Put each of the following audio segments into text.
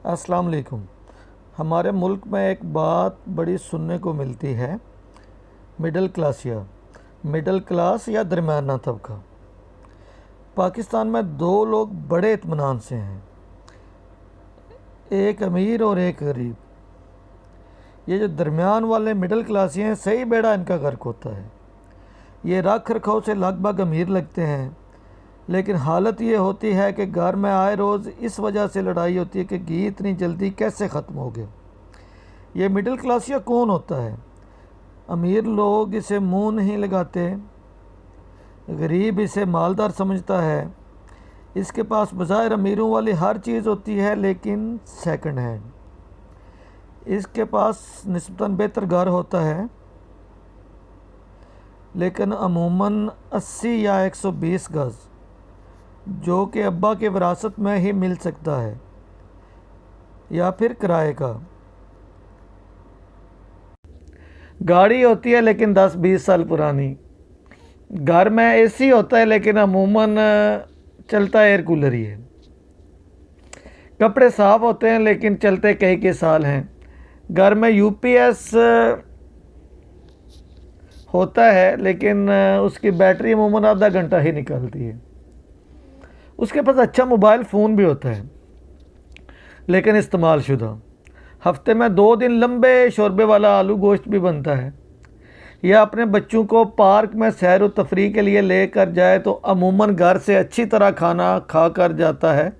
अस्सलाम वालेकुम। हमारे मुल्क में एक बात बड़ी सुनने को मिलती है, मिडिल क्लास या दरमियाना तबका। पाकिस्तान में दो लोग बड़े इत्मीनान से हैं, एक अमीर और एक गरीब। ये जो दरमियान वाले मिडिल क्लासी हैं, सही बेड़ा इनका गर्क होता है। ये रख रखाव से लगभग अमीर लगते हैं, लेकिन हालत ये होती है कि घर में आए रोज़ इस वजह से लड़ाई होती है कि घी इतनी जल्दी कैसे ख़त्म हो गया। ये मिडिल क्लासिया कौन होता है? अमीर लोग इसे मुंह नहीं लगाते, गरीब इसे मालदार समझता है। इसके पास बज़ाहिर अमीरों वाली हर चीज़ होती है, लेकिन सेकंड हैंड। इसके पास निस्बतन बेहतर घर होता है, लेकिन अमूमन 80 या 120 गज़, जो कि अब्बा के विरासत में ही मिल सकता है या फिर किराए का। गाड़ी होती है लेकिन 10-20 साल पुरानी। घर में एसी होता है, लेकिन अमूमन चलता एयर कूलर ही है। कपड़े साफ़ होते हैं, लेकिन चलते कई साल हैं। घर में यूपीएस होता है, लेकिन उसकी बैटरी अमूमन आधा घंटा ही निकलती है। उसके पास अच्छा मोबाइल फ़ोन भी होता है, लेकिन इस्तेमाल शुदा। हफ्ते में 2 दिन लंबे शोरबे वाला आलू गोश्त भी बनता है। या अपने बच्चों को पार्क में सैर व तफरीह के लिए लेकर जाए तो अमूमन घर से अच्छी तरह खाना खा कर जाता है।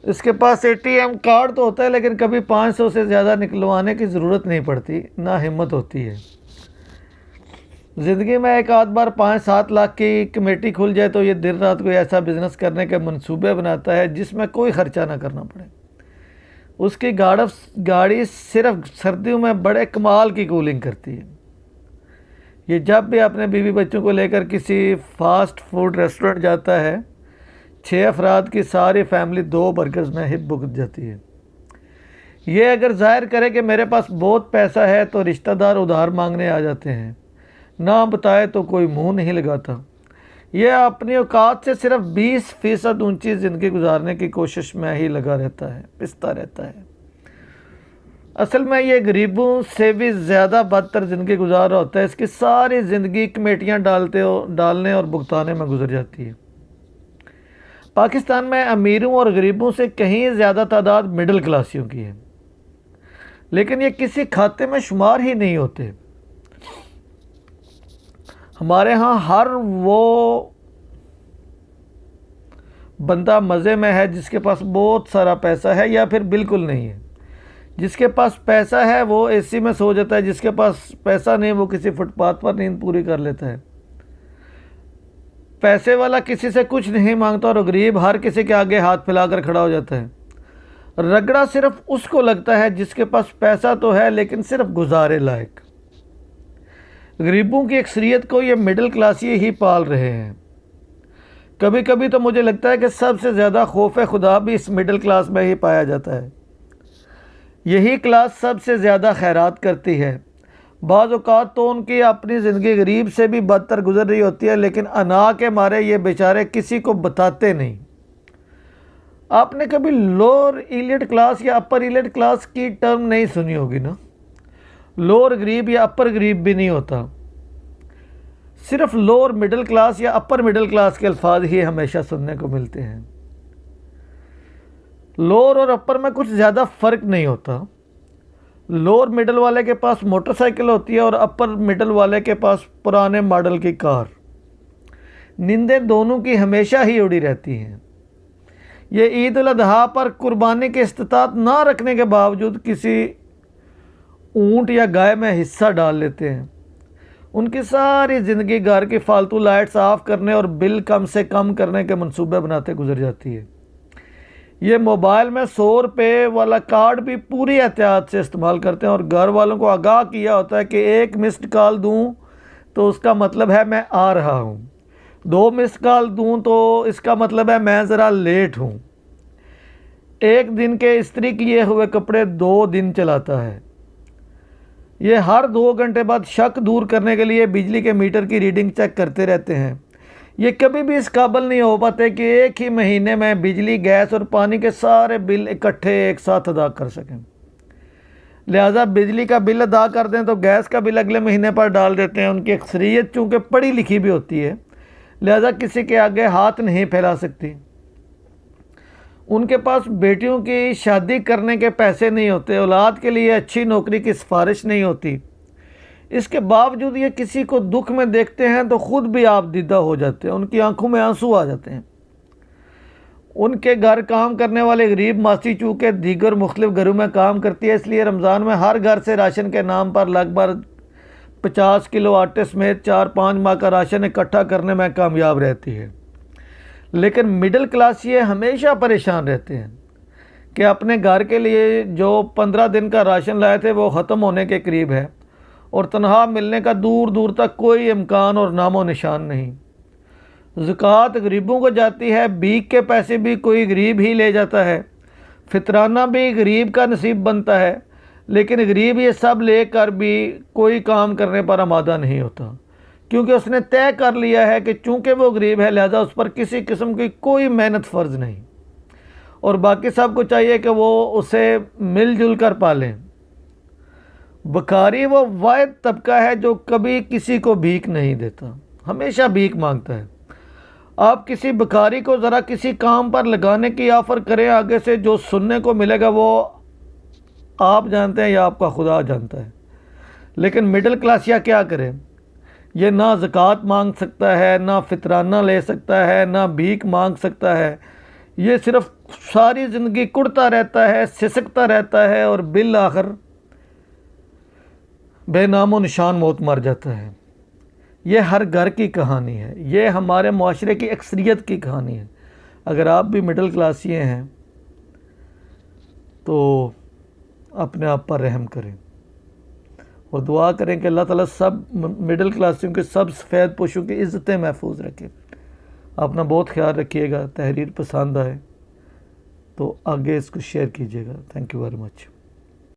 इसके पास एटीएम कार्ड तो होता है, लेकिन कभी 500 से ज़्यादा निकलवाने की ज़रूरत नहीं पड़ती, ना हिम्मत होती है। ज़िंदगी में एक आध बार 5-7 लाख की कमेटी खुल जाए तो ये दिन रात कोई ऐसा बिज़नेस करने के मंसूबे बनाता है जिसमें कोई ख़र्चा ना करना पड़े। उसकी गाड़ी सिर्फ सर्दियों में बड़े कमाल की कूलिंग करती है। ये जब भी अपने बीवी बच्चों को लेकर किसी फास्ट फूड रेस्टोरेंट जाता है, 6 अफराद की सारी फैमिली 2 बर्गर्स में ही बुक जाती है। ये अगर जाहिर करे कि मेरे पास बहुत पैसा है तो रिश्तेदार उधार मांगने आ जाते हैं, ना बताए तो कोई मुंह नहीं लगाता। यह अपनी औकात से सिर्फ 20% ऊंची ज़िंदगी गुजारने की कोशिश में ही लगा रहता है, पिसता रहता है। असल में ये गरीबों से भी ज़्यादा बदतर ज़िंदगी गुजार रहा होता है। इसकी सारी ज़िंदगी कमेटियाँ डालने और भुगताने में गुजर जाती है। पाकिस्तान में अमीरों और गरीबों से कहीं ज़्यादा तादाद मिडिल क्लासियों की है, लेकिन ये किसी खाते में शुमार ही नहीं होते। हमारे यहाँ हर वो बंदा मज़े में है जिसके पास बहुत सारा पैसा है, या फिर बिल्कुल नहीं है। जिसके पास पैसा है वो एसी में सो जाता है, जिसके पास पैसा नहीं वो किसी फुटपाथ पर नींद पूरी कर लेता है। पैसे वाला किसी से कुछ नहीं मांगता और गरीब हर किसी के आगे हाथ फैलाकर खड़ा हो जाता है। रगड़ा सिर्फ उसको लगता है जिसके पास पैसा तो है, लेकिन सिर्फ गुजारे लायक। गरीबों की अक्सरियत को ये मिडिल क्लासी ही पाल रहे हैं। कभी कभी तो मुझे लगता है कि सबसे ज़्यादा खौफ खुदा भी इस मिडिल क्लास में ही पाया जाता है। यही क्लास सबसे ज़्यादा खैरात करती है। बाज़ औक़ात तो उनकी अपनी ज़िंदगी गरीब से भी बदतर गुजर रही होती है, लेकिन अना के मारे ये बेचारे किसी को बताते नहीं। आपने कभी लोअर इलीट क्लास या अपर इलीट क्लास की टर्म नहीं सुनी होगी ना। लोअर गरीब या अपर गरीब भी नहीं होता, सिर्फ लोअर मिडिल क्लास या अपर मिडिल क्लास के अल्फाज ही हमेशा सुनने को मिलते हैं। लोअर और अपर में कुछ ज़्यादा फ़र्क नहीं होता। लोअर मिडिल वाले के पास मोटरसाइकिल होती है और अपर मिडिल वाले के पास पुराने मॉडल की कार। नींदें दोनों की हमेशा ही उड़ी रहती हैं। ये ईद उल अजहा पर कुर्बानी की इस्तात ना रखने के बावजूद किसी ऊँट या गाय में हिस्सा डाल लेते हैं। उनकी सारी ज़िंदगी घर की फालतू लाइट साफ़ करने और बिल कम से कम करने के मंसूबे बनाते गुजर जाती है। ये मोबाइल में 100 रुपये वाला कार्ड भी पूरी एहतियात से इस्तेमाल करते हैं और घर वालों को आगाह किया होता है कि 1 मिस्ड कॉल दूं तो उसका मतलब है मैं आ रहा हूं, 2 मिस्ड कॉल दूं तो इसका मतलब है मैं ज़रा लेट हूं। 1 दिन के इस्त्री किए हुए कपड़े 2 दिन चलाता है। ये हर 2 घंटे बाद शक दूर करने के लिए बिजली के मीटर की रीडिंग चेक करते रहते हैं। ये कभी भी इस काबिल नहीं हो पाते कि एक ही महीने में बिजली, गैस और पानी के सारे बिल इकट्ठे एक साथ अदा कर सकें। लिहाजा बिजली का बिल अदा कर दें तो गैस का बिल अगले महीने पर डाल देते हैं। उनकी अक्सरियत चूँकि पढ़ी लिखी भी होती है, लिहाजा किसी के आगे हाथ नहीं फैला सकती। उनके पास बेटियों की शादी करने के पैसे नहीं होते, औलाद के लिए अच्छी नौकरी की सिफारिश नहीं होती। इसके बावजूद ये किसी को दुख में देखते हैं तो ख़ुद भी आप दीदा हो जाते हैं, उनकी आंखों में आंसू आ जाते हैं। उनके घर काम करने वाले गरीब मासी चूँकि दीगर मुख्तलिफ घरों में काम करती है, इसलिए रमज़ान में हर घर से राशन के नाम पर लगभग 50 किलो आटे समेत 4-5 माह का राशन इकट्ठा करने में कामयाब रहती है। लेकिन मिडिल क्लास ये हमेशा परेशान रहते हैं कि अपने घर के लिए जो 15 दिन का राशन लाए थे वो ख़त्म होने के करीब है और तनख्वाह मिलने का दूर दूर तक कोई इम्कान और नामो निशान नहीं। ज़कात गरीबों को जाती है, भीख के पैसे भी कोई गरीब ही ले जाता है, फितराना भी गरीब का नसीब बनता है। लेकिन गरीब ये सब लेकर भी कोई काम करने पर आमादा नहीं होता, क्योंकि उसने तय कर लिया है कि चूँकि वो गरीब है लिहाजा उस पर किसी किस्म की कोई मेहनत फ़र्ज़ नहीं, और बाकी सबको चाहिए कि वो उसे मिलजुल कर पालें। भिखारी वो वाहिद तबका है जो कभी किसी को भीख नहीं देता, हमेशा भीख मांगता है। आप किसी भिखारी को ज़रा किसी काम पर लगाने की ऑफ़र करें, आगे से जो सुनने को मिलेगा वो आप जानते हैं या आपका खुदा जानता है। लेकिन मिडिल क्लास या क्या करे, ये ना ज़कात मांग सकता है, ना फितराना ले सकता है, ना भीख मांग सकता है। ये सिर्फ सारी ज़िंदगी कुड़ता रहता है, सिसकता रहता है और बिल आखिर बेनामो निशान मौत मर जाता है। ये हर घर की कहानी है, ये हमारे माशरे की अक्सरियत की कहानी है। अगर आप भी मिडिल क्लासी हैं तो अपने आप पर रहम करें और दुआ करें कि अल्लाह ताला सब मिडिल क्लासियों के, सब सफ़ेद पोशों की इज़्ज़तें महफूज रखे। अपना बहुत ख्याल रखिएगा। तहरीर पसंद आए तो आगे इसको शेयर कीजिएगा। Thank you very much.